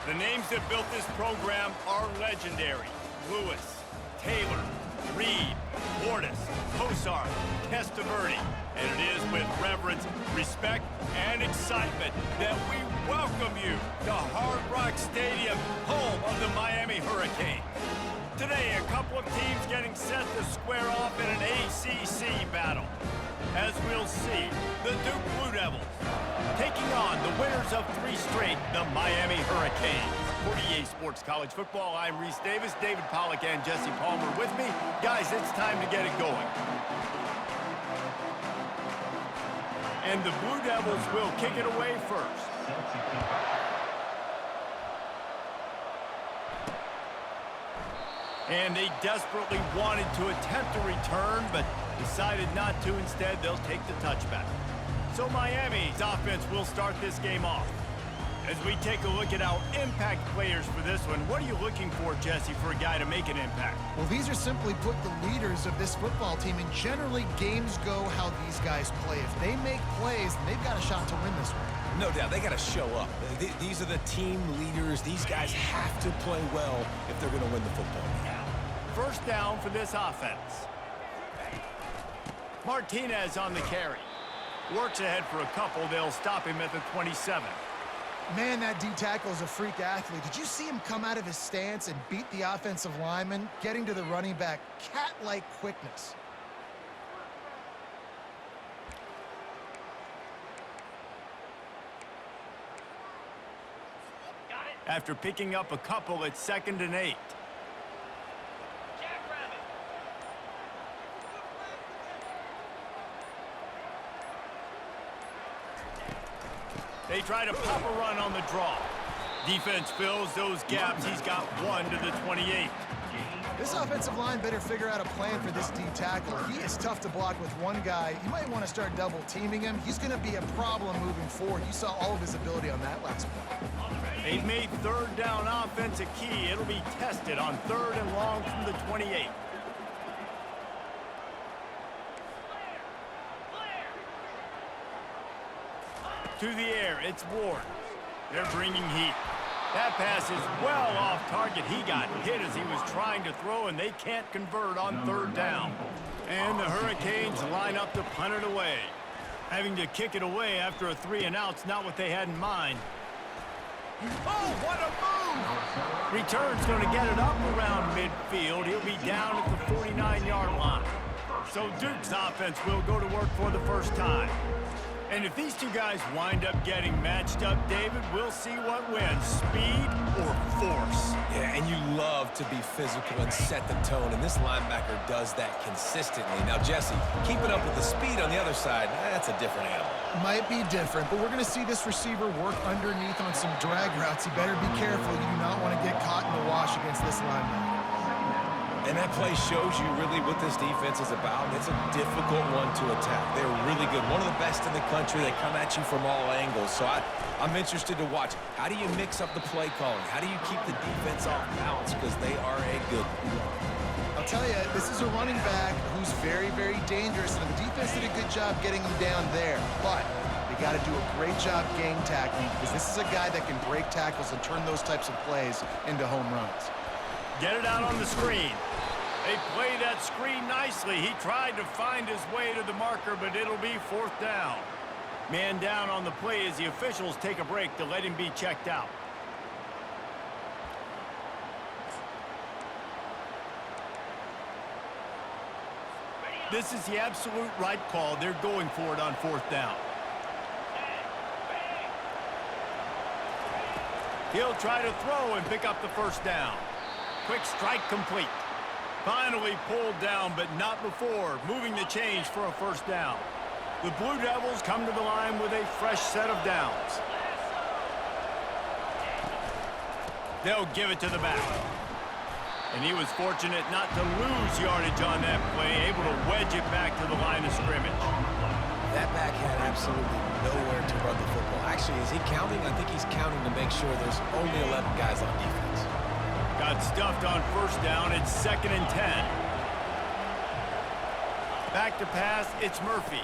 The names that built this program are legendary. Lewis, Taylor, Reed, Portis, Kosar, Testaverde. And it is with reverence, respect, and excitement that we welcome you to Hard Rock Stadium, home of the Miami Hurricanes. Today, a couple of teams getting set to square off in an ACC battle. As we'll see, the Duke Blue Devils taking on the winners of 3 straight, the Miami Hurricanes. For EA Sports College Football, I'm Reese Davis, David Pollack, and Jesse Palmer with me. Guys, it's time to get it going. And the Blue Devils will kick it away first. And they desperately wanted to attempt a return, but decided not to. Instead, they'll take the touchback. So Miami's offense will start this game off. As we take a look at our impact players for this one, what are you looking for, Jesse, for a guy to make an impact? Well, these are simply put the leaders of this football team, and generally games go how these guys play. If they make plays, then they've got a shot to win this one. No doubt, they got to show up. These are the team leaders. These guys have to play well if they're going to win the football game. First down for this offense. Martinez on the carry. Works ahead for a couple. They'll stop him at the 27. Man, that D-tackle is a freak athlete. Did you see him come out of his stance and beat the offensive lineman, getting to the running back? Cat-like quickness. After picking up a couple, it's 2nd and 8. They try to pop a run on the draw. Defense fills those gaps. He's got 1 to the 28. This offensive line better figure out a plan for this D-tackle. He is tough to block with one guy. You might want to start double-teaming him. He's going to be a problem moving forward. You saw all of his ability on that last play. They've made 3rd down offense a key. It'll be tested on 3rd and long from the 28. To the air, it's Ward. They're bringing heat. That pass is well off target. He got hit as he was trying to throw, and they can't convert on 3rd down. And the Hurricanes line up to punt it away. Having to kick it away after a 3-and-out's not what they had in mind. Oh, what a move! Return's going to get it up around midfield. He'll be down at the 49-yard line. So Duke's offense will go to work for the first time. And if these two guys wind up getting matched up, David, we'll see what wins, speed or force. Yeah, and you love to be physical and set the tone, and this linebacker does that consistently. Now, Jesse, keeping up with the speed on the other side, that's a different animal. Might be different, but we're going to see this receiver work underneath on some drag routes. You better be careful. You do not want to get caught in the wash against this linebacker. And that play shows you really what this defense is about. It's a difficult one to attack. They're really good. One of the best in the country. They come at you from all angles. So I'm interested to watch. How do you mix up the play calling? How do you keep the defense off balance? Because they are a good one. I'll tell you, this is a running back who's very, very dangerous. And the defense did a good job getting him down there. But they got to do a great job game tackling, because this is a guy that can break tackles and turn those types of plays into home runs. Get it out on the screen. They play that screen nicely. He tried to find his way to the marker, but it'll be 4th down. Man down on the play as the officials take a break to let him be checked out. This is the absolute right call. They're going for it on 4th down. He'll try to throw and pick up the 1st down. Quick strike complete. Finally pulled down, but not before. Moving the change for a 1st down. The Blue Devils come to the line with a fresh set of downs. They'll give it to the back. And he was fortunate not to lose yardage on that play, able to wedge it back to the line of scrimmage. That back had absolutely nowhere to run the football. Actually, is he counting? I think he's counting to make sure there's only 11 guys on defense. Got stuffed on 1st down. It's 2nd and 10. Back to pass. It's Murphy.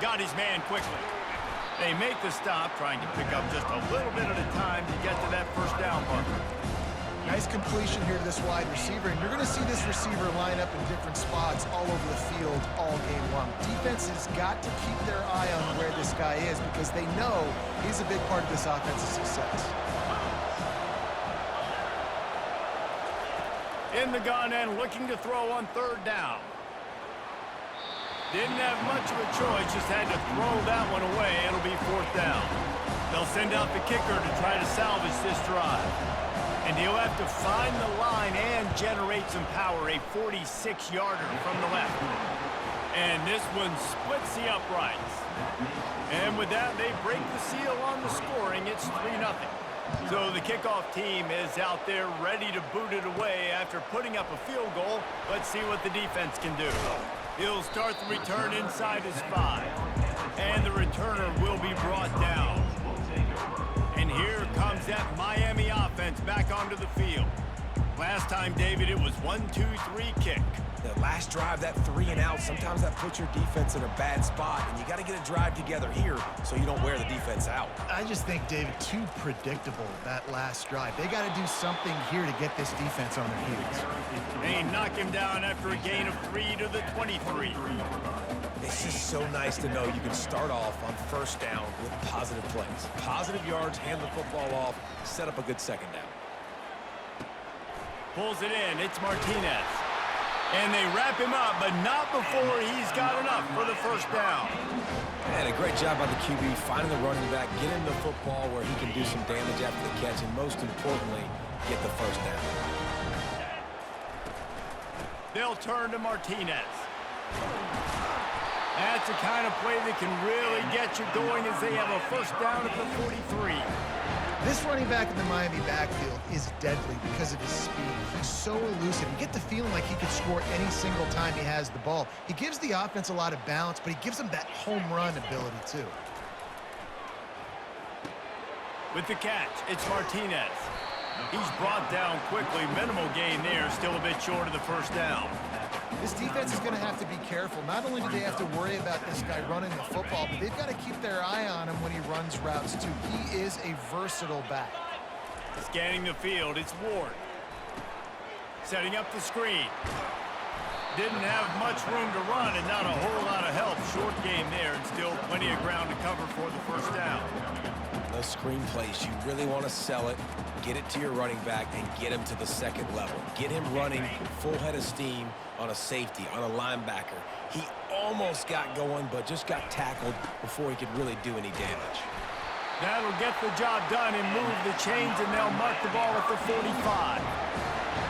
Got his man quickly. They make the stop, trying to pick up just a little bit at a time to get to that first down marker. Nice completion here to this wide receiver, and you're going to see this receiver line up in different spots all over the field all game long. Defense has got to keep their eye on where this guy is because they know he's a big part of this offense's success. In the gun and looking to throw on third down. Didn't have much of a choice, just had to throw that one away. It'll be fourth down. They'll send out the kicker to try to salvage this drive. And he'll have to find the line and generate some power, a 46-yarder from the left. And this one splits the uprights. And with that, they break the seal on the scoring. It's 3-0. So the kickoff team is out there ready to boot it away after putting up a field goal. Let's see what the defense can do. He'll start the return inside his 5. And the returner will be brought down. And here comes that Miami offense back onto the field. Last time, David, it was 1-2-3 kick. The last drive, that 3-and-out, sometimes that puts your defense in a bad spot, and you got to get a drive together here so you don't wear the defense out. I just think, David, too predictable, that last drive. They got to do something here to get this defense on their heels. They knock him down after a gain of 3 to the 23. It's just so nice to know you can start off on first down with positive plays. Positive yards, hand the football off, set up a good second down. Pulls it in. It's Martinez. And they wrap him up, but not before he's got enough for the first down. And a great job by the QB finding the running back, get him the football where he can do some damage after the catch, and most importantly, get the first down. They'll turn to Martinez. That's the kind of play that can really get you going as they have a first down at the 43. This running back in the Miami backfield is deadly because of his speed. He's so elusive. You get the feeling like he could score any single time he has the ball. He gives the offense a lot of balance, but he gives them that home run ability too. With the catch, it's Martinez. He's brought down quickly. Minimal gain there, still a bit short of the first down. This defense is going to have to be careful. Not only do they have to worry about this guy running the football, but they've got to keep their eye on him when he runs routes too. He is a versatile back. Scanning the field, it's Ward. Setting up the screen. Didn't have much room to run and not a whole lot of help. Short game there and still plenty of ground to cover for the first down. Those screen plays, you really want to sell it, get it to your running back, and get him to the second level. Get him running full head of steam on a safety, on a linebacker. He almost got going, but just got tackled before he could really do any damage. That'll get the job done and move the chains, and they'll mark the ball at the 45.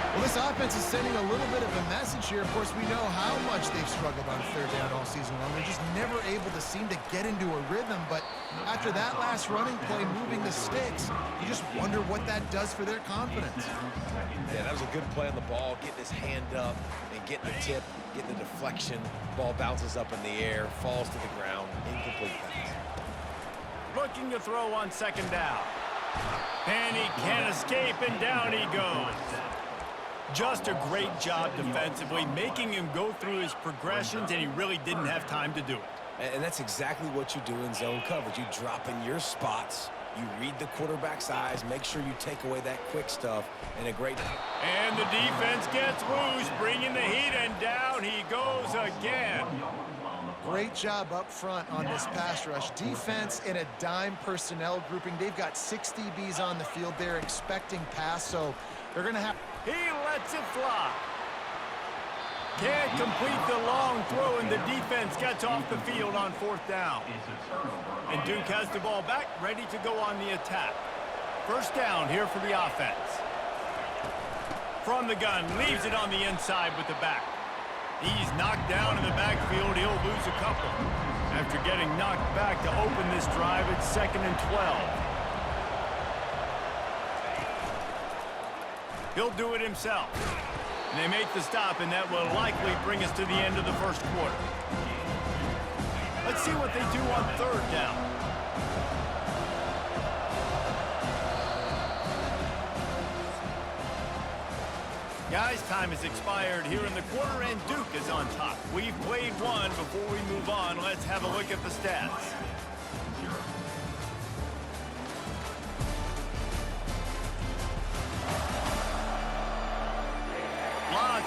Well, this offense is sending a little bit of a message here. Of course, we know how much they've struggled on third down all season long. They're just never able to seem to get into a rhythm. But after that last running play, moving the sticks, you just wonder what that does for their confidence. Yeah, that was a good play on the ball, getting his hand up and getting the tip, getting the deflection. Ball bounces up in the air, falls to the ground, incomplete pass. Looking to throw on second down. And he can't escape, and down he goes. Just a great job defensively, making him go through his progressions, and he really didn't have time to do it. And that's exactly what you do in zone coverage. You drop in your spots, you read the quarterback's eyes, make sure you take away that quick stuff, and a great... And the defense gets loose, bringing the heat, and down he goes again. Great job up front on this pass rush. Defense in a dime personnel grouping. They've got 6 DBs on the field. They're expecting pass, so they're going to have... He lets it fly. Can't complete the long throw, and the defense gets off the field on fourth down. And Duke has the ball back, ready to go on the attack. First down here for the offense. From the gun, leaves it on the inside with the back. He's knocked down in the backfield. He'll lose a couple. After getting knocked back to open this drive, it's 2nd and 12. He'll do it himself. And they make the stop, and that will likely bring us to the end of the first quarter. Let's see what they do on third down. Guys, time has expired here in the quarter, and Duke is on top. We've played one. Before we move on, let's have a look at the stats.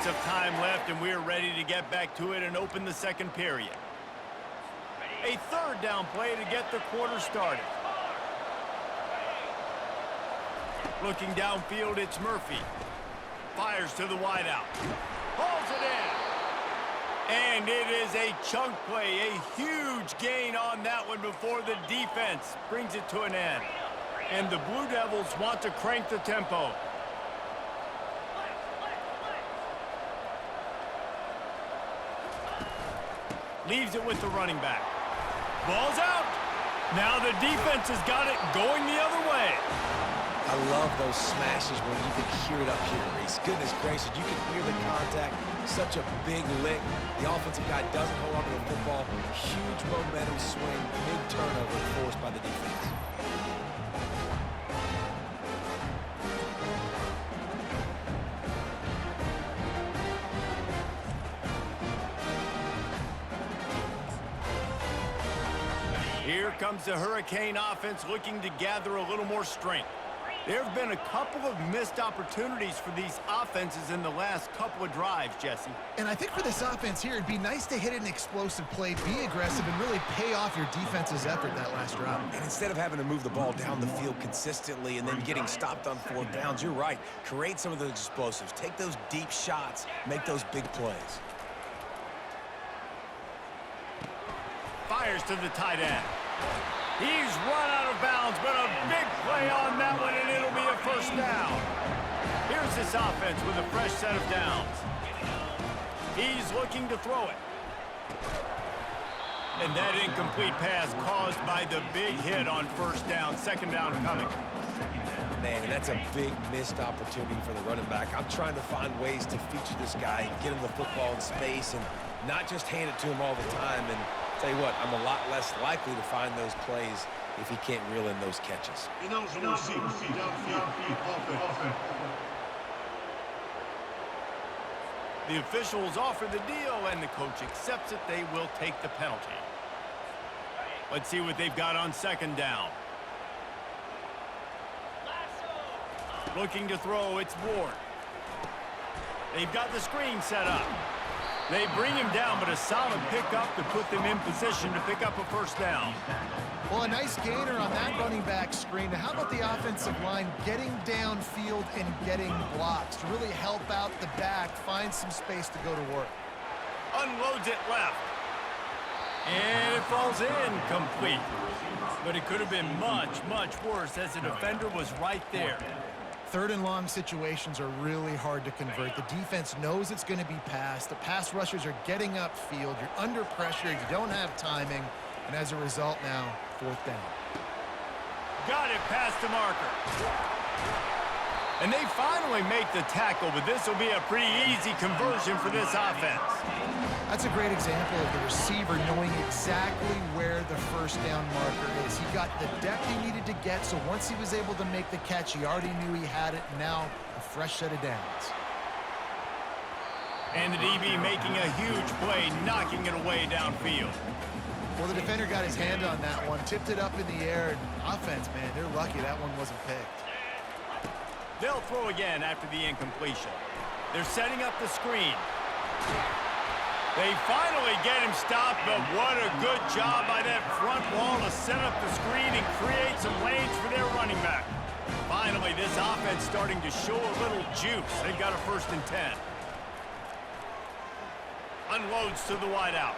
minutes of time left, and we're ready to get back to it and open the second period. A third down play to get the quarter started. Looking downfield, it's Murphy. Fires to the wideout. Hauls it in. And it is a chunk play, a huge gain on that one before the defense brings it to an end. And the Blue Devils want to crank the tempo. Leaves it with the running back. Ball's out. Now the defense has got it going the other way. I love those smashes when you can hear it up here, Reese. Goodness gracious, you can hear the contact. Such a big lick. The offensive guy doesn't hold on to the football. Huge momentum swing, big turnover forced by the defense. Here comes the Hurricane offense looking to gather a little more strength. There have been a couple of missed opportunities for these offenses in the last couple of drives, Jesse. And I think for this offense here, it'd be nice to hit an explosive play, be aggressive, and really pay off your defense's effort that last drive. And instead of having to move the ball down the field consistently and then getting stopped on 4th downs, you're right. Create some of those explosives. Take those deep shots. Make those big plays. Fires to the tight end. He's run out of bounds, but a big play on that one, and it'll be a first down. Here's this offense with a fresh set of downs. He's looking to throw it. And that incomplete pass caused by the big hit on first down. Second down coming. Man, that's a big missed opportunity for the running back. I'm trying to find ways to feature this guy and get him the football in space and not just hand it to him all the time. And tell you what, I'm a lot less likely to find those plays if he can't reel in those catches. The officials offer the deal, and the coach accepts it. They will take the penalty. Let's see what they've got on second down. Looking to throw, it's Ward. They've got the screen set up. They bring him down, but a solid pickup to put them in position to pick up a first down. Well, a nice gainer on that running back screen. Now, how about the offensive line getting downfield and getting blocks to really help out the back, find some space to go to work? Unloads it left. And it falls in complete. But it could have been much, much worse as the defender was right there. 3rd and long situations are really hard to convert. The defense knows it's going to be passed. The pass rushers are getting upfield. You're under pressure. You don't have timing. And as a result now, 4th down. Got it past the marker. And they finally make the tackle, but this will be a pretty easy conversion for this offense. That's a great example of the receiver knowing exactly where the first down marker is. He got the depth he needed to get, so once he was able to make the catch, he already knew he had it. Now, a fresh set of downs. And the DB making a huge play, knocking it away downfield. Well, the defender got his hand on that one, tipped it up in the air. And offense, man, they're lucky that one wasn't picked. They'll throw again after the incompletion. They're setting up the screen. They finally get him stopped, but what a good job by that front wall to set up the screen and create some lanes for their running back. Finally, this offense starting to show a little juice. They've got a 1st and 10. Unloads to the wideout.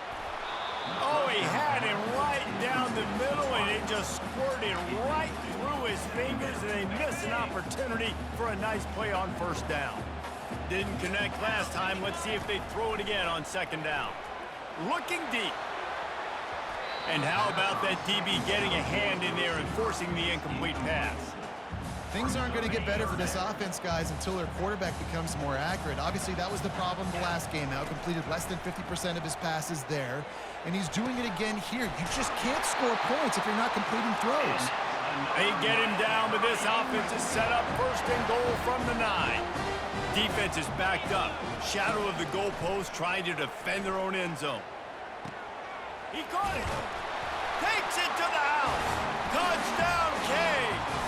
Oh, he had him right down the middle, and it just squirted right through his fingers, and they miss an opportunity for a nice play on first down. Didn't connect last time. Let's see if they throw it again on second down. Looking deep. And how about that DB getting a hand in there and forcing the incomplete pass? Things aren't going to get better for this offense, guys, until their quarterback becomes more accurate. Obviously, that was the problem the last game out. Completed less than 50% of his passes there. And he's doing it again here. You just can't score points if you're not completing throws. They get him down, but this offense is set up 1st and goal from the 9. Defense is backed up. Shadow of the goalpost trying to defend their own end zone. He caught it. Takes it to the house. Touchdown, Canes.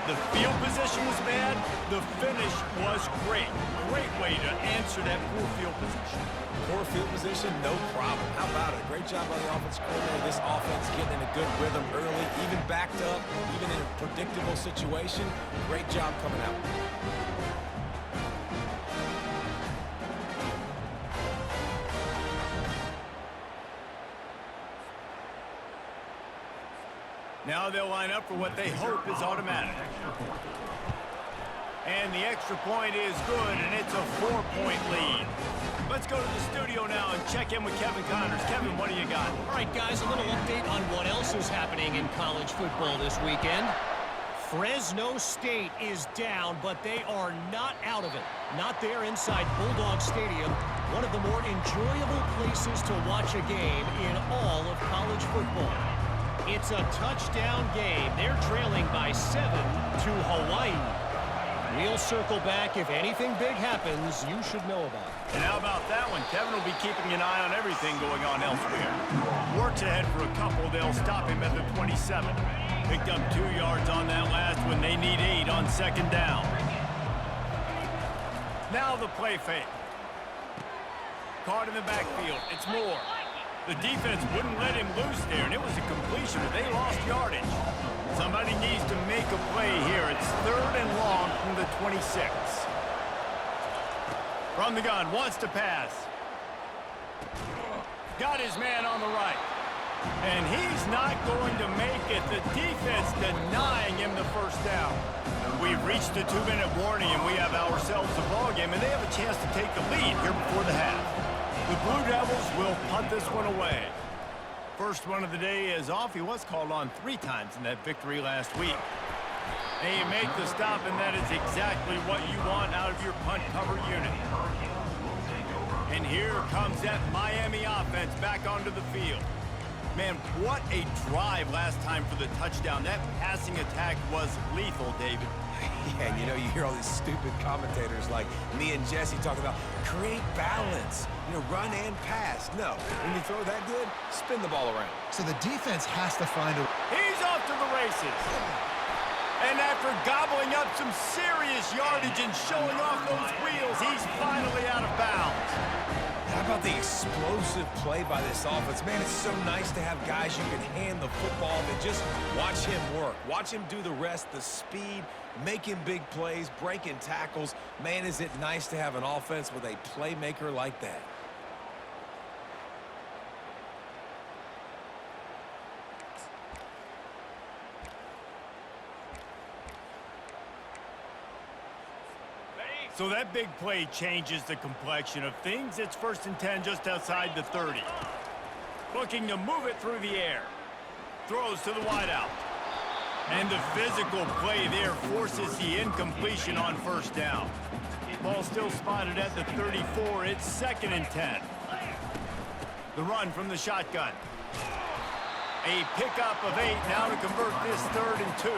The field position was bad. The finish was great. Great way to answer that poor field position. Poor field position, no problem. How about it? Great job by the offensive coordinator. This offense getting in a good rhythm early, even backed up, even in a predictable situation. Great job coming out. Now they'll line up for what they hope is automatic. And the extra point is good, and it's a 4-point lead. Let's go to the studio now and check in with Kevin Connors. Kevin, what do you got? All right, guys, a little update on what else is happening in college football this weekend. Fresno State is down, but they are not out of it. Not there inside Bulldog Stadium, one of the more enjoyable places to watch a game in all of college football. It's a touchdown game. They're trailing by 7 to Hawaii. We'll circle back. If anything big happens, you should know about it. And how about that one? Kevin will be keeping an eye on everything going on elsewhere. Works ahead for a couple. They'll stop him at the 27. Picked up 2 yards on that last when they need 8 on second down. Now the play fake. Caught in the backfield. It's Moore. The defense wouldn't let him loose there, and it was a completion, but they lost yardage. Somebody needs to make a play here. It's 3rd and long from the 26. From the gun, wants to pass. Got his man on the right. And he's not going to make it. The defense denying him the first down. We've reached the 2-minute warning, and we have ourselves a ball game, and they have a chance to take the lead here before the half. The Blue Devils will punt this one away. First one of the day is off. He was called on 3 times in that victory last week. And you make the stop, and that is exactly what you want out of your punt cover unit. And here comes that Miami offense back onto the field. Man, what a drive last time for the touchdown. That passing attack was lethal, David. Yeah, and you hear all these stupid commentators like me and Jesse talking about create balance, run and pass. No, when you throw that good, spin the ball around. So the defense has to find a... He's off to the races. And after gobbling up some serious yardage and showing off those wheels, he's finally out of bounds. How about the explosive play by this offense? Man, it's so nice to have guys you can hand the football and just watch him work. Watch him do the rest, the speed, making big plays, breaking tackles. Man, is it nice to have an offense with a playmaker like that. So that big play changes the complexion of things. It's 1st and 10 just outside the 30. Looking to move it through the air. Throws to the wideout. And the physical play there forces the incompletion on 1st down. Ball still spotted at the 34. It's 2nd and 10. The run from the shotgun. A pickup of 8 now to convert this 3rd and 2.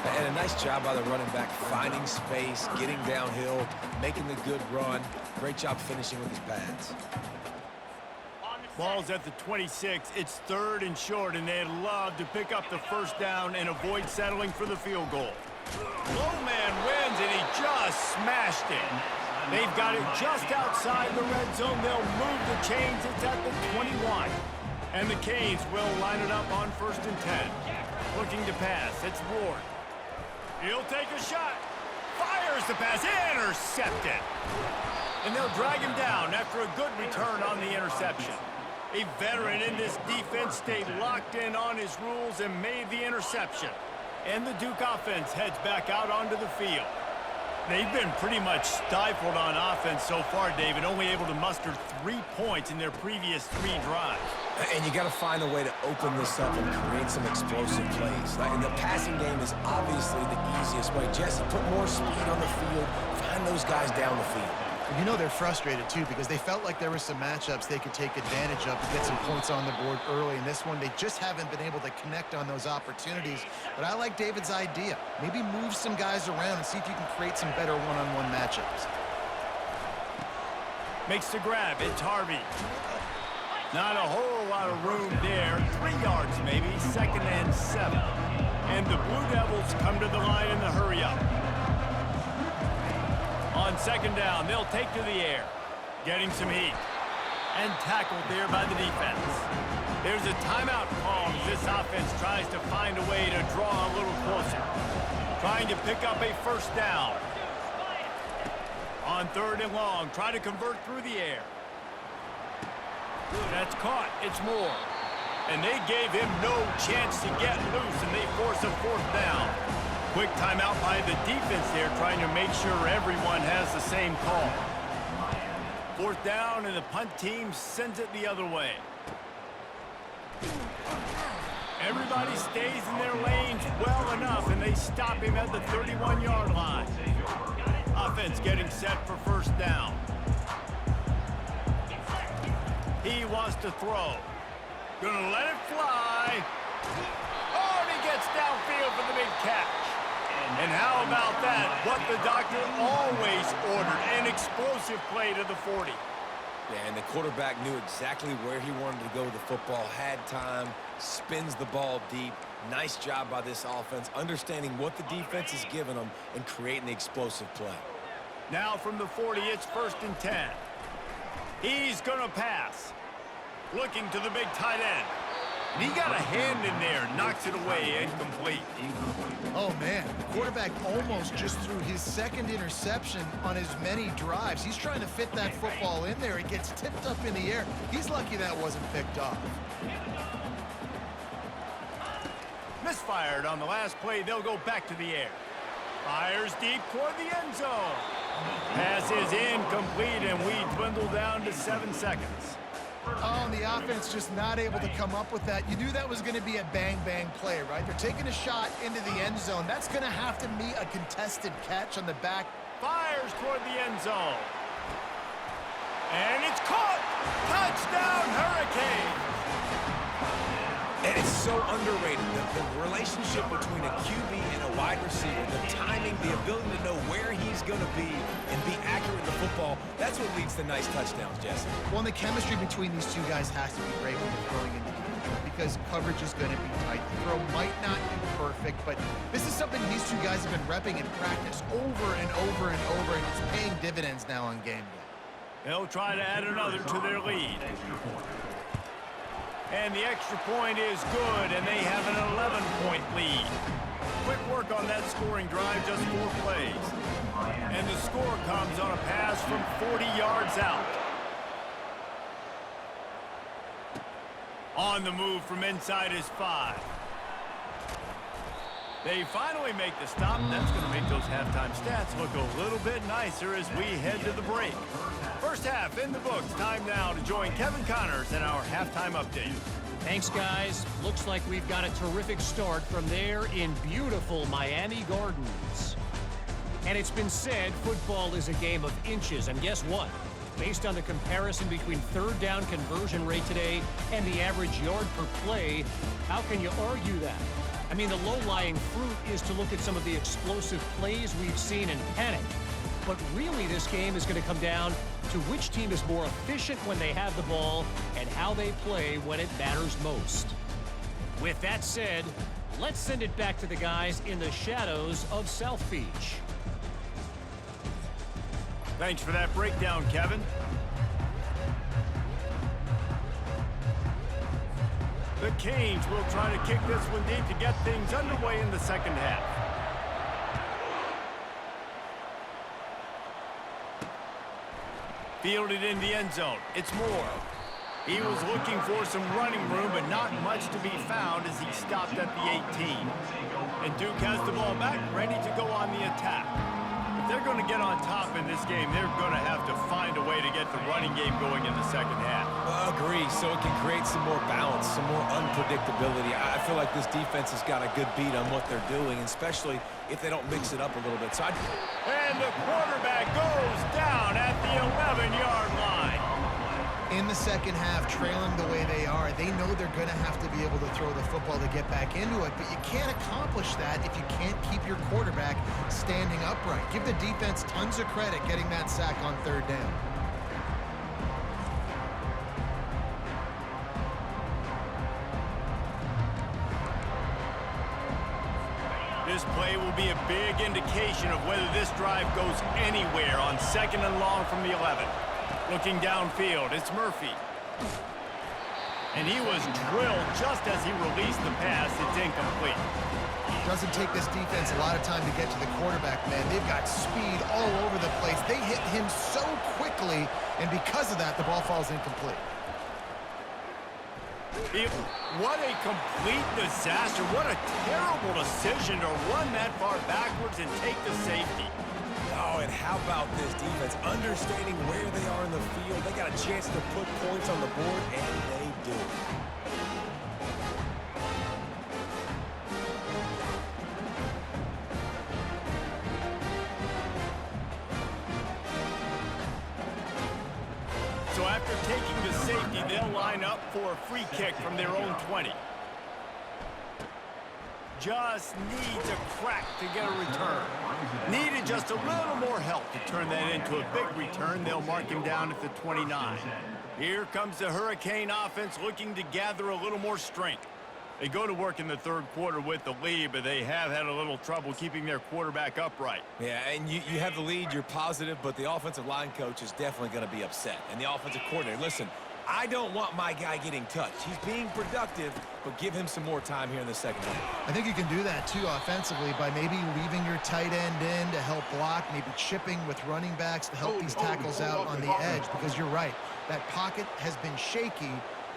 And a nice job by the running back, finding space, getting downhill, making the good run. Great job finishing with his pads. Ball's at the 26. It's 3rd and short, and they'd love to pick up the 1st down and avoid settling for the field goal. Low man wins, and he just smashed it. They've got it just outside the red zone. They'll move the chains. It's at the 21. And the Canes will line it up on 1st and 10. Looking to pass. It's Ward. He'll take a shot. Fires the pass. Intercepted. And they'll drag him down after a good return on the interception. A veteran in this defense stayed locked in on his rules and made the interception. And the Duke offense heads back out onto the field. They've been pretty much stifled on offense so far, David, only able to muster 3 points in their previous 3 drives. And you got to find a way to open this up and create some explosive plays. And the passing game is obviously the easiest way. Jesse, put more speed on the field. Find those guys down the field. They're frustrated, too, because they felt like there were some matchups they could take advantage of to get some points on the board early. In this one, they just haven't been able to connect on those opportunities. But I like David's idea. Maybe move some guys around and see if you can create some better one-on-one matchups. Makes the grab. It's Harvey. Not a whole lot of room there. 3 yards maybe. 2nd and 7. And the Blue Devils come to the line in the hurry-up. On second down, they'll take to the air. Getting some heat. And tackled there by the defense. There's a timeout call as this offense tries to find a way to draw a little closer. Trying to pick up a first down. On third and long, try to convert through the air. That's caught. It's Moore. And they gave him no chance to get loose, and they force a fourth down. Quick timeout by the defense there, trying to make sure everyone has the same call. Fourth down, and the punt team sends it the other way. Everybody stays in their lanes well enough, and they stop him at the 31-yard line. Offense getting set for first down. He wants to throw. Gonna let it fly. Oh, and he gets downfield for the big catch. And how about that? What the doctor always ordered, an explosive play to the 40. Yeah, and the quarterback knew exactly where he wanted to go with the football, had time, spins the ball deep. Nice job by this offense, understanding what the defense is giving them and creating the explosive play. Now from the 40, it's first and 10. He's gonna pass. Looking to the big tight end. And he got a hand in there, knocks it away, incomplete. Oh, man, the quarterback almost just threw his second interception on as many drives. He's trying to fit that football in there. It gets tipped up in the air. He's lucky that wasn't picked up. Misfired on the last play. They'll go back to the air. Fires deep toward the end zone. Pass is incomplete, and we dwindle down to 7 seconds. Oh, and the offense just not able to come up with that. You knew that was going to be a bang-bang play, right? They're taking a shot into the end zone. That's going to have to be a contested catch on the back. Fires toward the end zone. And it's caught! Touchdown, Hurricane! And it's so underrated, the relationship between a QB and a wide receiver, the timing, the ability to know where he's going to be and be accurate with the football, that's what leads to nice touchdowns, Jesse. Well, and the chemistry between these two guys has to be great when they're throwing individually because coverage is going to be tight. The throw might not be perfect, but this is something these two guys have been repping in practice over and over and over, and it's paying dividends now on game day. They'll try to add another to their lead. And the extra point is good, and they have an 11-point lead. Quick work on that scoring drive, just 4 plays. And the score comes on a pass from 40 yards out. On the move from inside his 5. They finally make the stop, and that's going to make those halftime stats look a little bit nicer as we head to the break. First half in the books. Time now to join Kevin Connors in our halftime update. Thanks, guys. Looks like we've got a terrific start from there in beautiful Miami Gardens. And it's been said football is a game of inches, and guess what? Based on the comparison between third down conversion rate today and the average yard per play, how can you argue that? I mean, the low-lying fruit is to look at some of the explosive plays we've seen and panic. But really, this game is going to come down to which team is more efficient when they have the ball and how they play when it matters most. With that said, let's send it back to the guys in the shadows of South Beach. Thanks for that breakdown, Kevin. The Canes will try to kick this one deep to get things underway in the second half. Fielded in the end zone. It's Moore. He was looking for some running room, but not much to be found as he stopped at the 18. And Duke has the ball back, ready to go on the attack. If they're going to get on top in this game, they're going to have to find a way to get the running game going in the second half. Agree, so it can create some more balance, some more unpredictability. I feel like this defense has got a good beat on what they're doing, especially if they don't mix it up a little bit. And the quarterback goes down at the 11-yard line. In the second half, trailing the way they are, they know they're going to have to be able to throw the football to get back into it, but you can't accomplish that if you can't keep your quarterback standing upright. Give the defense tons of credit getting that sack on third down. This play will be a big indication of whether this drive goes anywhere on 2nd and long from the 11. Looking downfield, it's Murphy. And he was drilled just as he released the pass. It's incomplete. Doesn't take this defense a lot of time to get to the quarterback, man. They've got speed all over the place. They hit him so quickly, and because of that, the ball falls incomplete. What a complete disaster. What a terrible decision to run that far backwards and take the safety. Oh, and how about this defense? Understanding where they are in the field. They got a chance to put points on the board, and they do. So after taking the safety, they'll line up for a free kick from their own 20. Just needs a crack to get a return. Needed just a little more help to turn that into a big return. They'll mark him down at the 29. Here comes the Hurricane offense looking to gather a little more strength. They go to work in the 3rd quarter with the lead, but they have had a little trouble keeping their quarterback upright. Yeah, and you have the lead, you're positive, but the offensive line coach is definitely going to be upset. And the offensive coordinator, listen, I don't want my guy getting touched. He's being productive, but give him some more time here in the 2nd half. I think you can do that, too, offensively, by maybe leaving your tight end in to help block, maybe chipping with running backs to help these tackles out on the edge, because you're right. That pocket has been shaky,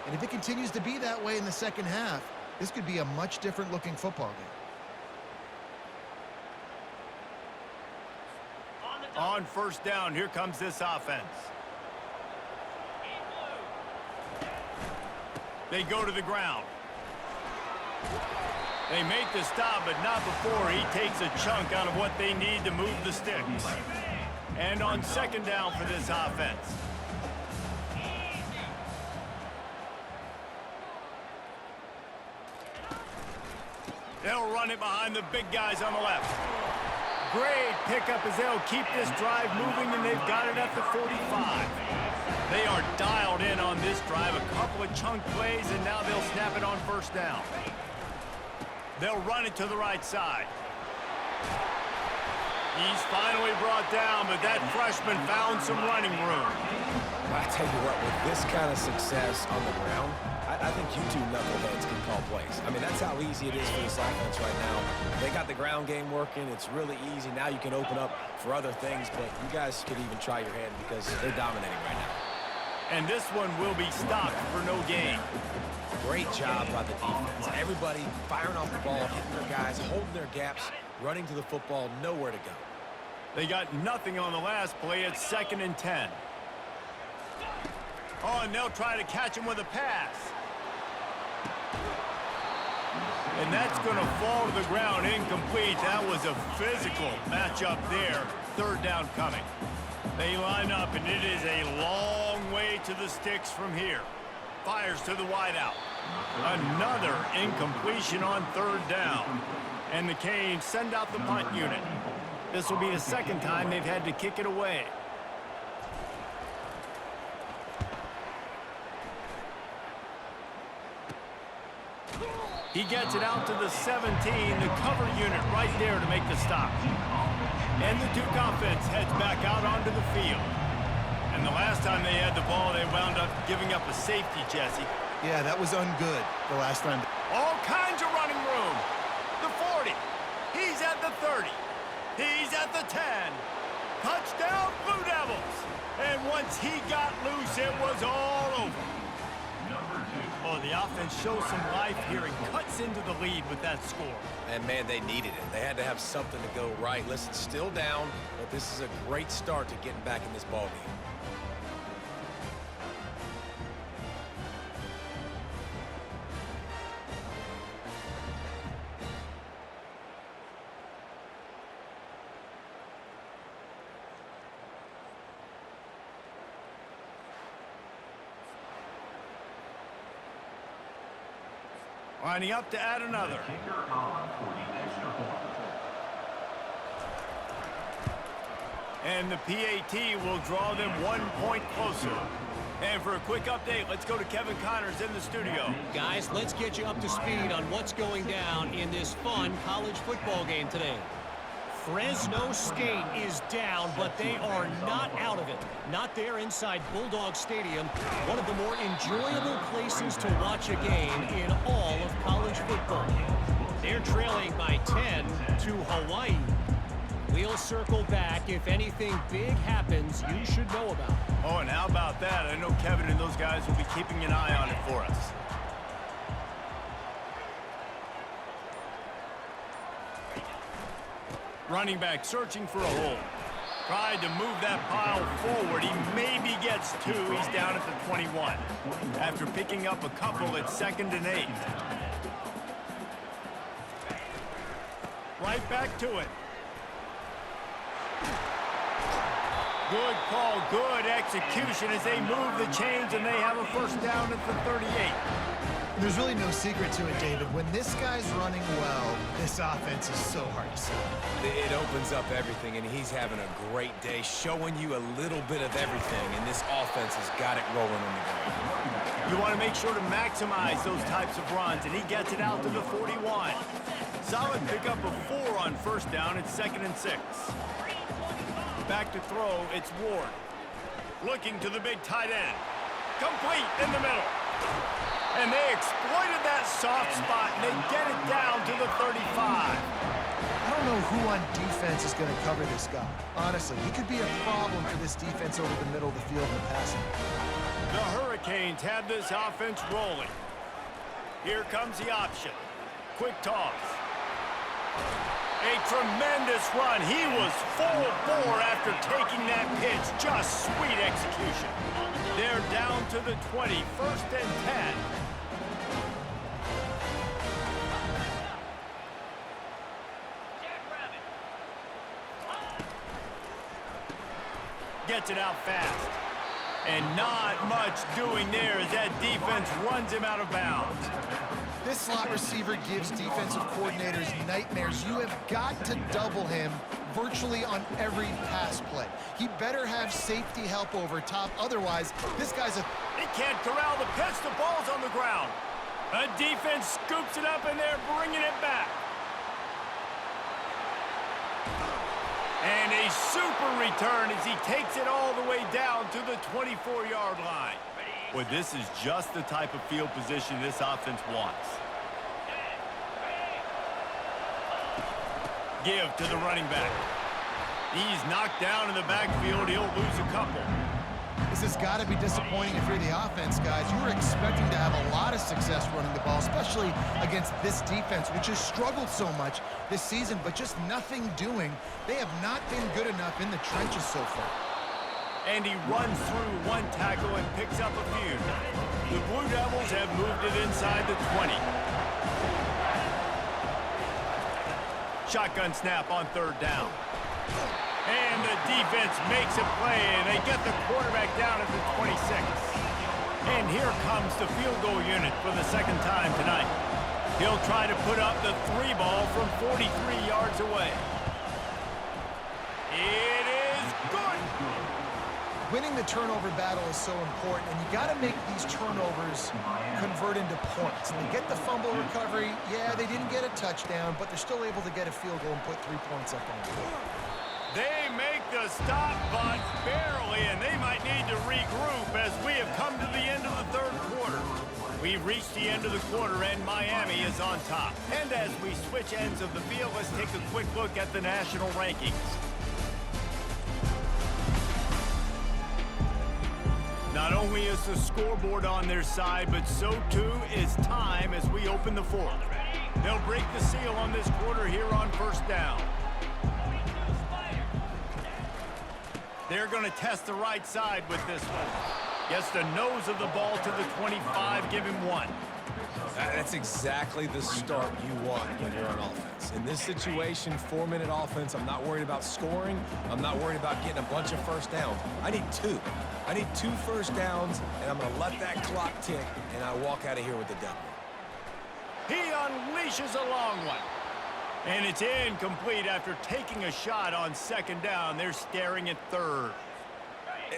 and if it continues to be that way in the 2nd half, this could be a much different looking football game. On 1st down, here comes this offense. They go to the ground. They make the stop, but not before he takes a chunk out of what they need to move the sticks. And on 2nd down for this offense. They'll run it behind the big guys on the left. Great pickup as they'll keep this drive moving, and they've got it at the 45. They are dialed in on this drive. A couple of chunk plays, and now they'll snap it on 1st down. They'll run it to the right side. He's finally brought down, but that freshman found some running room. I tell you what, with this kind of success on the ground, I think you two knuckleheads can call plays. I mean, that's how easy it is for this offense right now. They got the ground game working. It's really easy. Now you can open up for other things, but you guys could even try your hand because they're dominating right now. And this one will be stopped for no gain. Great job by the defense. Everybody firing off the ball, hitting their guys, holding their gaps, running to the football, nowhere to go. They got nothing on the last play. It's 2nd and 10. Oh, and they'll try to catch him with a pass. And that's going to fall to the ground incomplete. That was a physical matchup there. 3rd down coming. They line up, and it is a long way to the sticks from here. Fires to the wideout. Another incompletion on 3rd down. And the Canes send out the punt unit. This will be the 2nd time they've had to kick it away. He gets it out to the 17, the cover unit right there to make the stop. And the Duke offense heads back out onto the field. And the last time they had the ball, they wound up giving up a safety, Jesse. Yeah, that was ungood the last time. All kinds of running room. The 40. He's at the 30. He's at the 10. Touchdown, Blue Devils. And once he got loose, it was all over. Oh, the offense shows some life here and cuts into the lead with that score. And, man, they needed it. They had to have something to go right. Listen, still down, but this is a great start to getting back in this ballgame. Lining up to add another. And the PAT will draw them 1 point closer. And for a quick update, let's go to Kevin Connors in the studio. Guys, let's get you up to speed on what's going down in this fun college football game today. Fresno State is down, but they are not out of it. Not there inside Bulldog Stadium, one of the more enjoyable places to watch a game in all of college football. They're trailing by 10 to Hawaii. We'll circle back if anything big happens you should know about. Oh, and how about that? I know Kevin and those guys will be keeping an eye on it for us. Running back searching for a hole. Tried to move that pile forward. He maybe gets 2. He's down at the 21. After picking up a couple at 2nd and 8. Right back to it. Good call, good execution as they move the chains and they have a first down at the 38. There's really no secret to it, David. When this guy's running well, this offense is so hard to stop. It opens up everything, and he's having a great day, showing you a little bit of everything, and this offense has got it rolling on the ground. You want to make sure to maximize those types of runs, and he gets it out to the 41. Solid pickup of 4 on first down at 2nd and 6. Back to throw, it's Ward. Looking to the big tight end. Complete in the middle. And they exploited that soft spot, and they get it down to the 35. I don't know who on defense is going to cover this guy. Honestly, he could be a problem for this defense over the middle of the field in the passing. The Hurricanes have this offense rolling. Here comes the option. Quick toss. A tremendous run. He was full bore after taking that pitch. Just sweet execution. They're down to the 20, 1st and 10. Gets it out fast. And not much doing there as that defense runs him out of bounds. This slot receiver gives defensive coordinators nightmares. You have got to double him virtually on every pass play. He better have safety help over top. Otherwise, this guy's a... He can't corral the pitch. The ball's on the ground. A defense scoops it up, and they're bringing it back. And a super return as he takes it all the way down to the 24-yard line. Well, this is just the type of field position this offense wants. Give to the running back. He's knocked down in the backfield. He'll lose a couple. This has got to be disappointing if you're the offense, guys. You were expecting to have a lot of success running the ball, especially against this defense, which has struggled so much this season, but just nothing doing. They have not been good enough in the trenches so far. And he runs through one tackle and picks up a few. The Blue Devils have moved it inside the 20. Shotgun snap on 3rd down. And the defense makes a play, and they get the quarterback down at the 26. And here comes the field goal unit for the 2nd time tonight. He'll try to put up the 3 ball from 43 yards away. It is good. Winning the turnover battle is so important, and you got to make these turnovers convert into points. They get the fumble recovery. Yeah, they didn't get a touchdown, but they're still able to get a field goal and put 3 points up on the board. They make the stop, but barely, and they might need to regroup as we have come to the end of the 3rd quarter. We've reached the end of the quarter, and Miami is on top. And as we switch ends of the field, let's take a quick look at the national rankings. Not only is the scoreboard on their side, but so too is time as we open the 4th. They'll break the seal on this quarter here on 1st down. They're going to test the right side with this one. Gets the nose of the ball to the 25, give him 1. That's exactly the start you want when you're on offense. In this situation, 4-minute offense, I'm not worried about scoring. I'm not worried about getting a bunch of first downs. I need 2. I need 2 first downs, and I'm going to let that clock tick, and I walk out of here with the W. He unleashes a long one. And it's incomplete after taking a shot on 2nd down. They're staring at 3rd.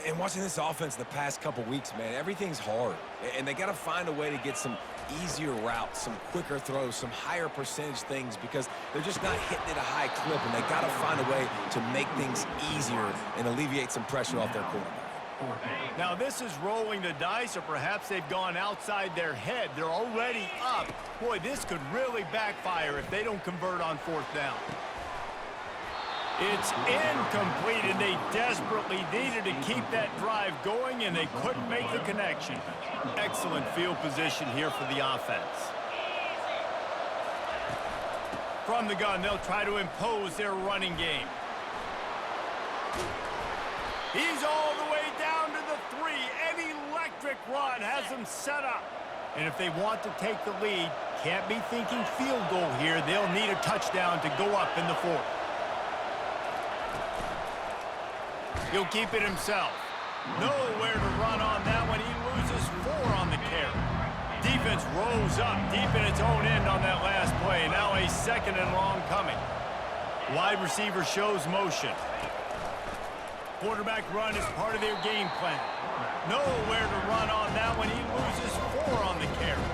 And watching this offense the past couple weeks, man, everything's hard. And they got to find a way to get some easier routes, some quicker throws, some higher percentage things because they're just not hitting at a high clip, and they got to find a way to make things easier and alleviate some pressure off their quarterback. Now this is rolling the dice, or perhaps they've gone outside their head. They're already up. Boy, this could really backfire if they don't convert on 4th down. It's incomplete, and they desperately needed to keep that drive going, and they couldn't make the connection. Excellent field position here for the offense. From the gun, they'll try to impose their running game. He's all the way down to the 3. An electric run has them set up. And if they want to take the lead, can't be thinking field goal here. They'll need a touchdown to go up in the 4th. He'll keep it himself. Nowhere to run on that one. He loses 4 on the carry. Defense rose up deep in its own end on that last play. Now a 2nd and long coming. Wide receiver shows motion. Quarterback run is part of their game plan. Nowhere to run on that one. He loses 4 on the carry.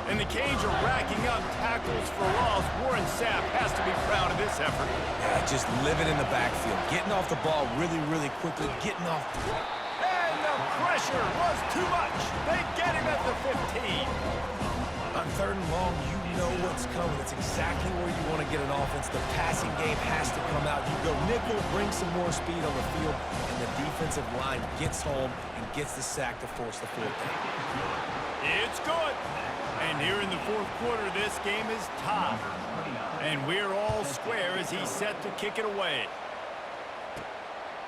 And the Canes are racking up tackles for loss. Warren Sapp has to be proud of this effort. Yeah, just living in the backfield, getting off the ball really, really quickly, getting off. And the pressure was too much. They get him at the 15. On 3rd and long, you know what's coming. It's exactly where you want to get an offense. The passing game has to come out. You go nickel, bring some more speed on the field, and the defensive line gets home and gets the sack to force the 4th down. It's good. And here in the 4th quarter, this game is tied. And we're all square as he's set to kick it away.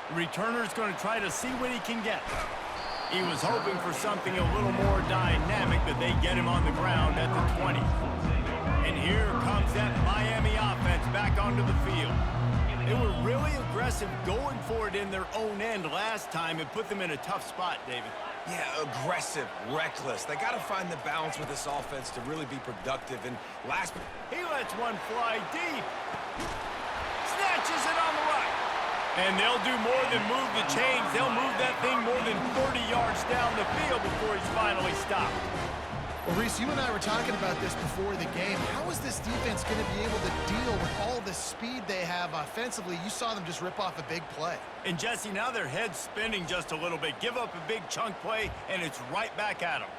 The returner's going to try to see what he can get. He was hoping for something a little more dynamic, but they get him on the ground at the 20. And here comes that Miami offense back onto the field. They were really aggressive going for it in their own end last time. It put them in a tough spot, David. Yeah, aggressive, reckless. They got to find the balance with this offense to really be productive. And last... He lets one fly deep. Snatches it on the right. And they'll do more than move the chains. They'll move that thing more than 30 yards down the field before he's finally stopped. Well, Reese, you and I were talking about this before the game. How is this defense going to be able to deal with all the speed they have offensively? You saw them just rip off a big play. And, Jesse, now their head's spinning just a little bit. Give up a big chunk play, and it's right back at them.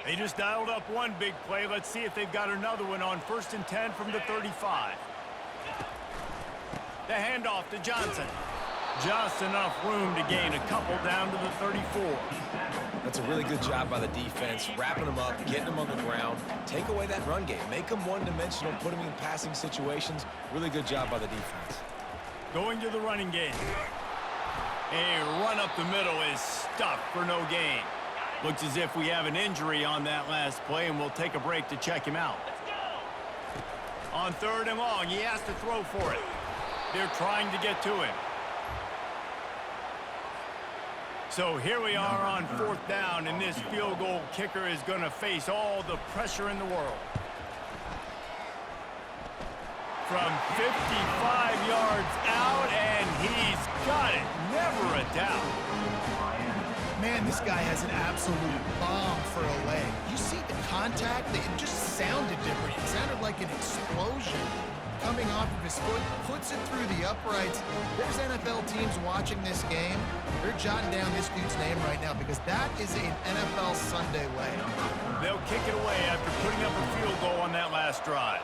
They just dialed up one big play. Let's see if they've got another one on 1st and 10 from the 35. The handoff to Johnson. Just enough room to gain a couple down to the 34. That's a really good job by the defense, wrapping them up, getting them on the ground. Take away that run game. Make them one-dimensional, put them in passing situations. Really good job by the defense. Going to the running game. A run up the middle is stuffed for no gain. Looks as if we have an injury on that last play, and we'll take a break to check him out. On 3rd and long, he has to throw for it. They're trying to get to him. So here we are on 4th down, and this field goal kicker is going to face all the pressure in the world. From 55 yards out, and he's got it. Never a doubt. Man, this guy has an absolute bomb for a leg. You see the contact? It just sounded different. It sounded like an explosion coming off of his foot, puts it through the uprights. There's NFL teams watching this game. They're jotting down this dude's name right now because that is an NFL Sunday leg. They'll kick it away after putting up a field goal on that last drive.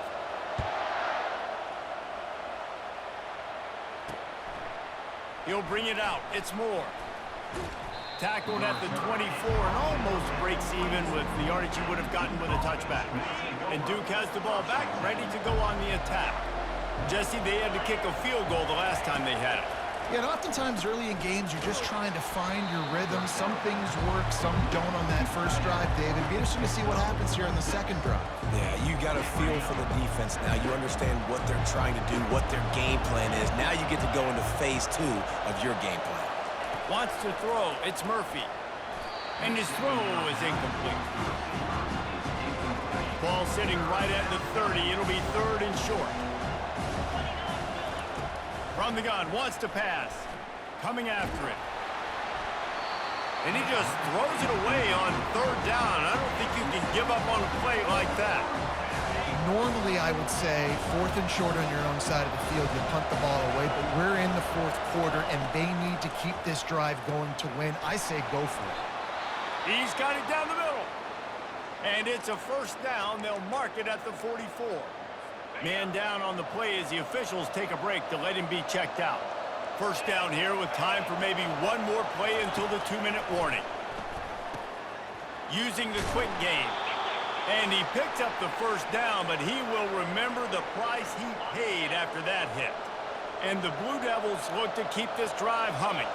He'll bring it out. It's Moore. Tackled at the 24 and almost breaks even with the yardage he would have gotten with a touchback. And Duke has the ball back, ready to go on the attack. Jesse, they had to kick a field goal the last time they had it. Yeah, and oftentimes early in games, you're just trying to find your rhythm. Some things work, some don't on that first drive, David. It'd be interesting to see what happens here on the second drive. Yeah, you got a feel for the defense now. You understand what they're trying to do, what their game plan is. Now you get to go into phase 2 of your game plan. Wants to throw. It's Murphy. And his throw is incomplete. Ball sitting right at the 30. It'll be 3rd and short. From the gun, wants to pass. coming after it. And he just throws it away on third down. I don't think you can give up on a play like that. Normally, I would say 4th and short on your own side of the field, you punt the ball away, but we're in the 4th quarter, and they need to keep this drive going to win. I say go for it. He's got it down the middle. And it's a first down. They'll mark it at the 44. Man down on the play as the officials take a break to let him be checked out. First down here with time for maybe one more play until the 2-minute warning. Using the quick game. And he picks up the first down, but he will remember the price he paid after that hit. And the Blue Devils look to keep this drive humming.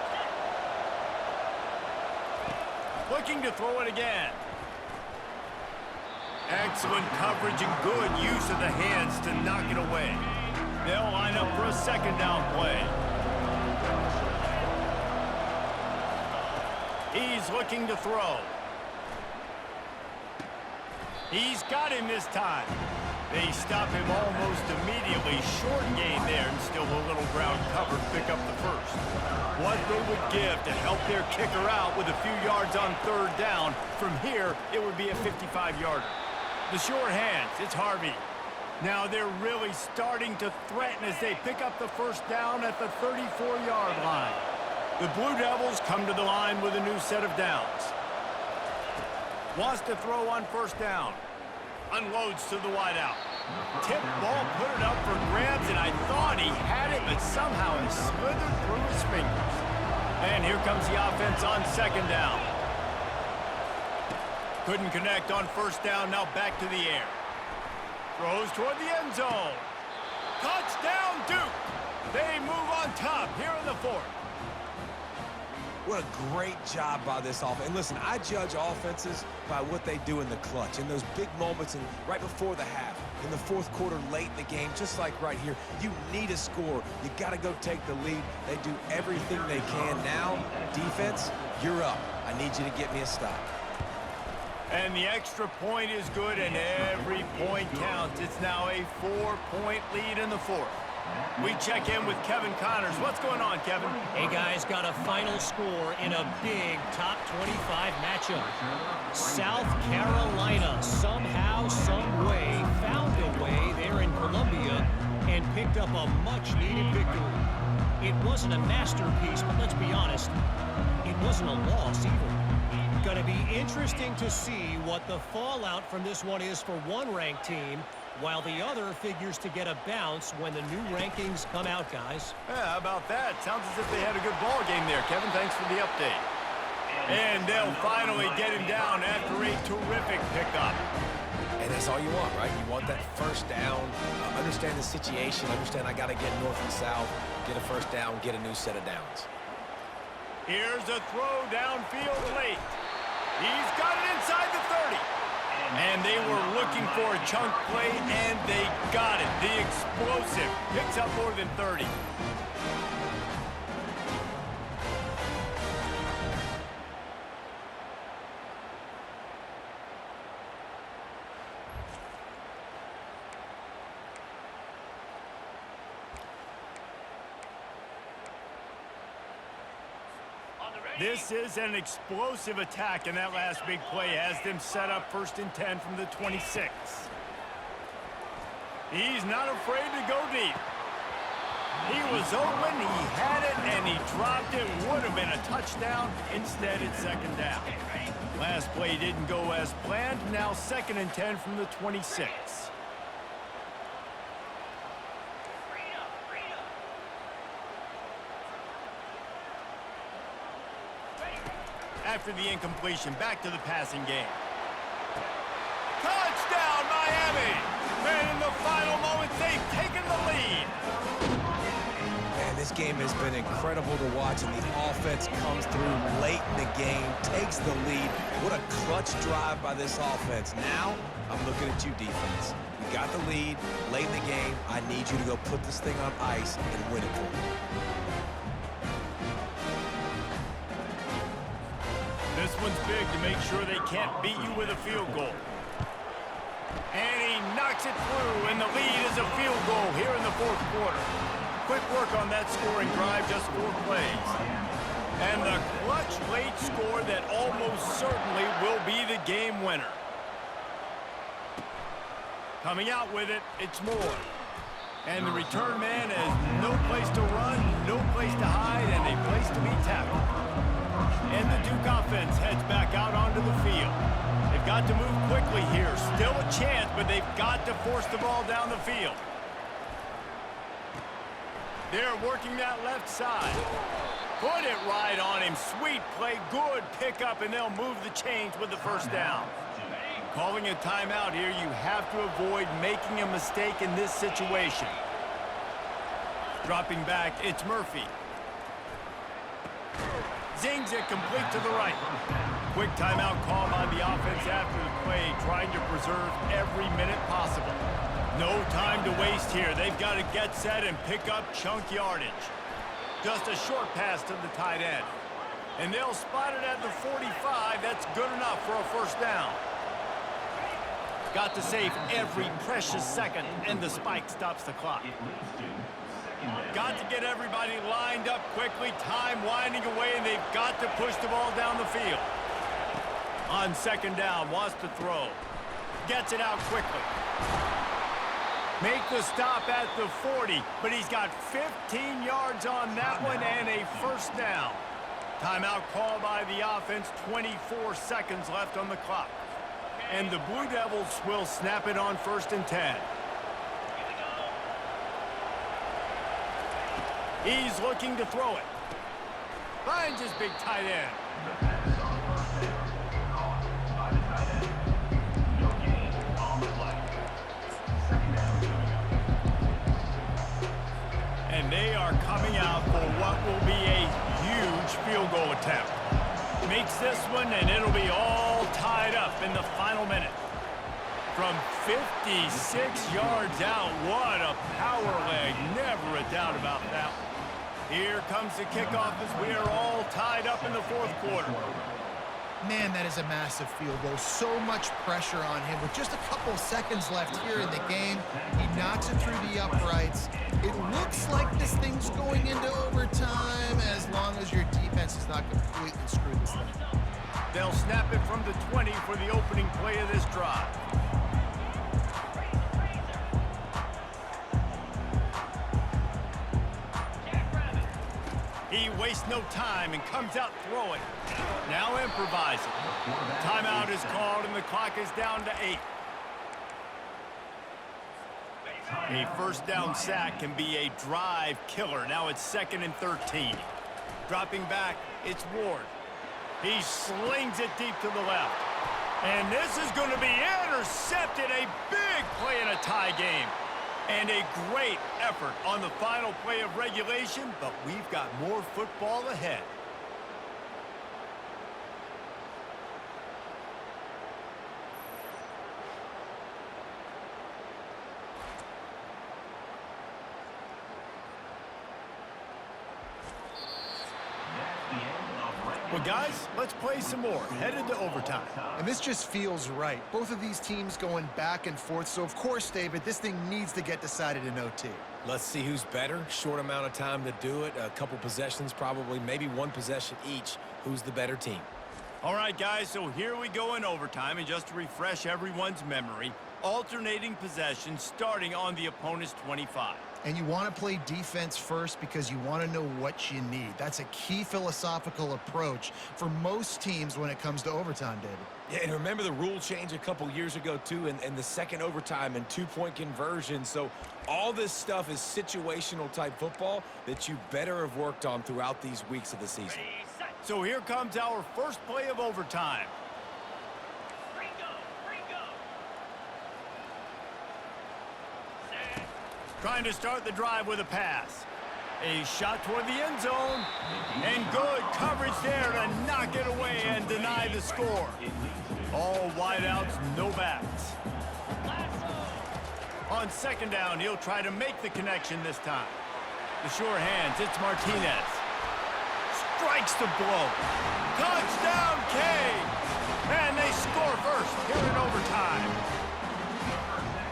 Looking to throw it again. Excellent coverage and good use of the hands to knock it away. They'll line up for a second down play. He's looking to throw. He's got him this time. They stop him almost immediately. Short gain there and still a little ground covered. Pick up the first. What they would give to help their kicker out with a few yards on third down. From here, it would be a 55-yarder. The short hands, it's Harvey. Now they're really starting to threaten as they pick up the first down at the 34-yard line. The Blue Devils come to the line with a new set of downs. Wants to throw on first down. Unloads to the wideout. Tip ball, put it up for grabs, and I thought he had it, but somehow it slithered through his fingers. And here comes the offense on second down. Couldn't connect on first down, now back to the air. Throws toward the end zone. Touchdown, Duke! They move on top here in the 4th. What a great job by this offense. And listen, I judge offenses by what they do in the clutch, in those big moments and right before the half, in the 4th quarter, late in the game, just like right here. You need a score. You got to go take the lead. They do everything they can. Now, defense, you're up. I need you to get me a stop. And the extra point is good, and every point counts. It's now a 4-point lead in the 4th. We check in with Kevin Connors. What's going on, Kevin? Hey, guys, got a final score in a big top 25 matchup. South Carolina somehow, some way, found a way there in Columbia and picked up a much-needed victory. It wasn't a masterpiece, but let's be honest, it wasn't a loss either. Going to be interesting to see what the fallout from this one is for one ranked team, while the other figures to get a bounce when the new rankings come out, guys. Yeah, how about that? Sounds as if they had a good ball game there, Kevin. Thanks for the update. And they'll finally get him down after a terrific pickup. And that's all you want, right? You want that first down, understand the situation, understand I got to get north and south, get a first down, get a new set of downs. Here's a throw downfield late. He's got it inside the 30. And they were looking for a chunk play, and they got it. The explosive picks up more than 30. This is an explosive attack, and that last big play has them set up 1st and 10 from the 26. He's not afraid to go deep. He was open, he had it, and he dropped it. Would have been a touchdown. Instead, it's second down. Last play didn't go as planned. Now 2nd and 10 from the 26. After the incompletion, back to the passing game. Touchdown, Miami! And in the final moments, they've taken the lead. Man, this game has been incredible to watch, and the offense comes through late in the game, takes the lead. What a clutch drive by this offense. Now, I'm looking at you, defense. You got the lead late in the game. I need you to go put this thing on ice and win it for me. This one's big to make sure they can't beat you with a field goal. And he knocks it through, and the lead is a field goal here in the 4th quarter. quick work on that scoring drive, just 4 plays. And the clutch late score that almost certainly will be the game winner. Coming out with it, it's Moore. And the return man has no place to run, no place to hide, and a place to be tackled. And the Duke offense heads back out onto the field. They've got to move quickly here. Still a chance, but they've got to force the ball down the field. They're working that left side. Put it right on him. Sweet play, good pickup, and they'll move the chains with the first down. Calling a timeout here, you have to avoid making a mistake in this situation. Dropping back, it's Murphy. Zings it complete to the right. Quick timeout call by the offense after the play, trying to preserve every minute possible. No time to waste here. They've got to get set and pick up chunk yardage. Just a short pass to the tight end. And they'll spot it at the 45. That's good enough for a first down. Got to save every precious second, and the spike stops the clock. Got to get everybody lined up quickly, time winding away, and they've got to push the ball down the field. On second down, wants to throw. Gets it out quickly. Make the stop at the 40, but he's got 15 yards on that one and a first down. Timeout call by the offense, 24 seconds left on the clock. And the Blue Devils will snap it on 1st and 10. He's looking to throw it. Finds his big tight end. And they are coming out for what will be a huge field goal attempt. Makes this one, and it'll be all tied up in the final minute. From 56 yards out, what a power leg. Never a doubt about that one. Here comes the kickoff as we are all tied up in the 4th quarter. Man, that is a massive field goal. So much pressure on him. With just a couple seconds left here in the game, he knocks it through the uprights. It looks like this thing's going into overtime as long as your defense is not completely screwed this thing. They'll snap it from the 20 for the opening play of this drive. He wastes no time and comes out throwing. Now improvising. Timeout is called and the clock is down to 8. A first down sack can be a drive killer. Now it's 2nd and 13. Dropping back, it's Ward. He slings it deep to the left. And this is going to be intercepted. A big play in a tie game. And a great effort on the final play of regulation, but we've got more football ahead. Well, guys, let's play some more. Headed to overtime. And this just feels right. Both of these teams going back and forth. So, of course, David, this thing needs to get decided in OT. Let's see who's better. Short amount of time to do it. A couple possessions, probably, maybe one possession each. Who's the better team? All right, guys, so here we go in overtime. And just to refresh everyone's memory, alternating possessions starting on the opponent's 25. And you want to play defense first because you want to know what you need. That's a key philosophical approach for most teams when it comes to overtime, David. Yeah, and remember the rule change a couple years ago, too, and the second overtime and two-point conversion. So all this stuff is situational-type football that you better have worked on throughout these weeks of the season. So here comes our first play of overtime. Trying to start the drive with a pass. A shot toward the end zone. And good coverage there to knock it away and deny the score. All wideouts, no backs. On second down, he'll try to make the connection this time. The sure hands, it's Martinez. Strikes the blow. Touchdown, Canes! And they score first here in overtime.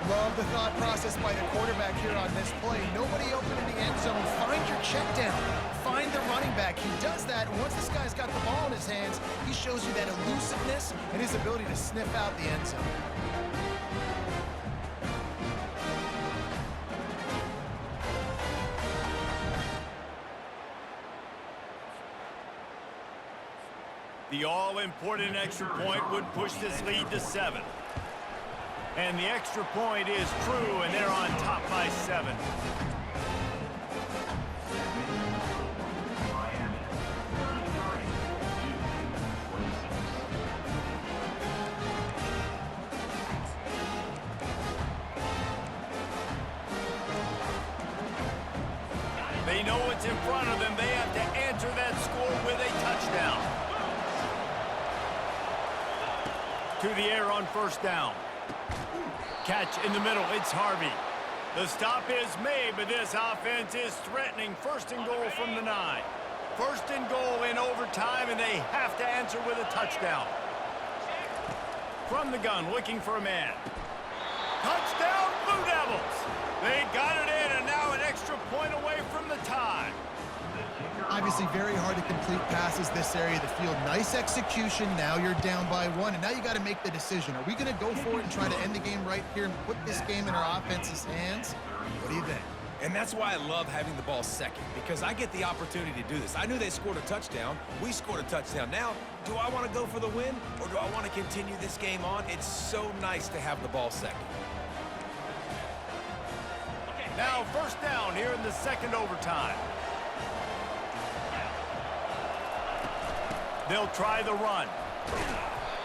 Love the thought process by the quarterback here on this play. Nobody open in the end zone. Find your check down. Find the running back. He does that, and once this guy's got the ball in his hands, he shows you that elusiveness and his ability to sniff out the end zone. The all-important extra point would push this lead to 7. And the extra point is true, and they're on top by 7. They know what's in front of them. They have to answer that score with a touchdown. To the air on first down. Catch in the middle. It's Harvey. The stop is made, but this offense is threatening. First and goal from the 9. First and goal in overtime, and they have to answer with a touchdown. From the gun, looking for a man. Touchdown, Blue Devils! They got it in, and now an extra point away from the tie. Obviously very hard to complete passes this area of the field. Nice execution. Now you're down by 1, and now you got to make the decision. Are we going to go for it and try to end the game right here and put this game in our offense's hands? What do you think? And that's why I love having the ball second, because I get the opportunity to do this. I knew they scored a touchdown. We scored a touchdown. Now, do I want to go for the win, or do I want to continue this game on? It's so nice to have the ball second. Now first down here in the second overtime. They'll try the run.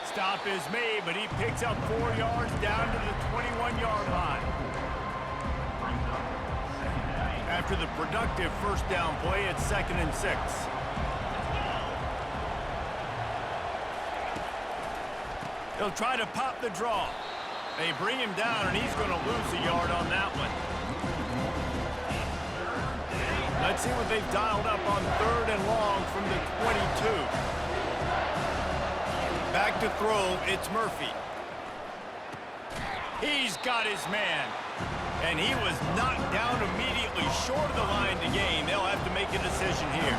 Stop is made, but he picks up 4 yards down to the 21-yard line. After the productive first down play, it's 2nd and 6. They'll try to pop the draw. They bring him down, and he's going to lose a yard on that one. Let's see what they've dialed up on 3rd and long from the 22. Back to throw, it's Murphy. He's got his man. And he was knocked down immediately short of the line to gain. They'll have to make a decision here.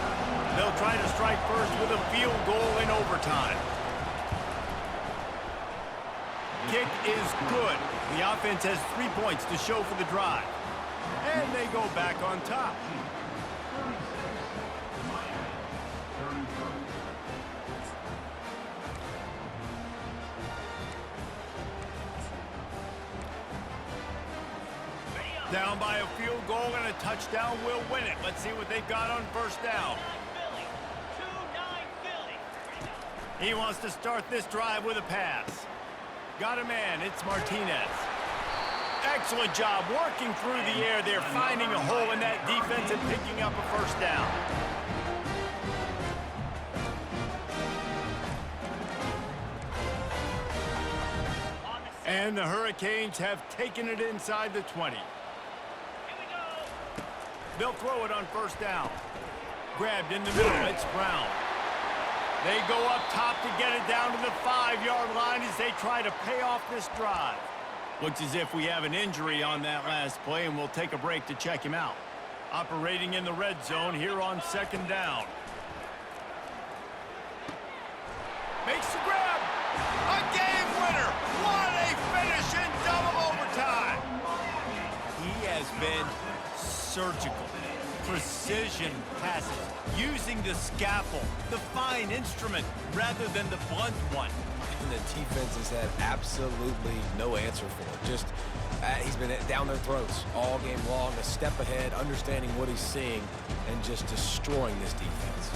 They'll try to strike first with a field goal in overtime. Kick is good. The offense has 3 points to show for the drive. And they go back on top. Down by a field goal and a touchdown will win it. Let's see what they've got on first down. He wants to start this drive with a pass. Got a man. It's Martinez. Excellent job working through the air. They're finding a hole in that defense and picking up a first down. And the Hurricanes have taken it inside the 20. They'll throw it on first down. Grabbed in the middle. It's Brown. They go up top to get it down to the 5-yard line as they try to pay off this drive. Looks as if we have an injury on that last play, and we'll take a break to check him out. Operating in the red zone here on 2nd down. Makes the grab. A game winner. What a finish in double overtime. He has been surgical. Precision passes, using the scalpel, the fine instrument, rather than the blunt one. And the defense has had absolutely no answer for it. Just, he's been down their throats all game long, a step ahead, understanding what he's seeing, and just destroying this defense.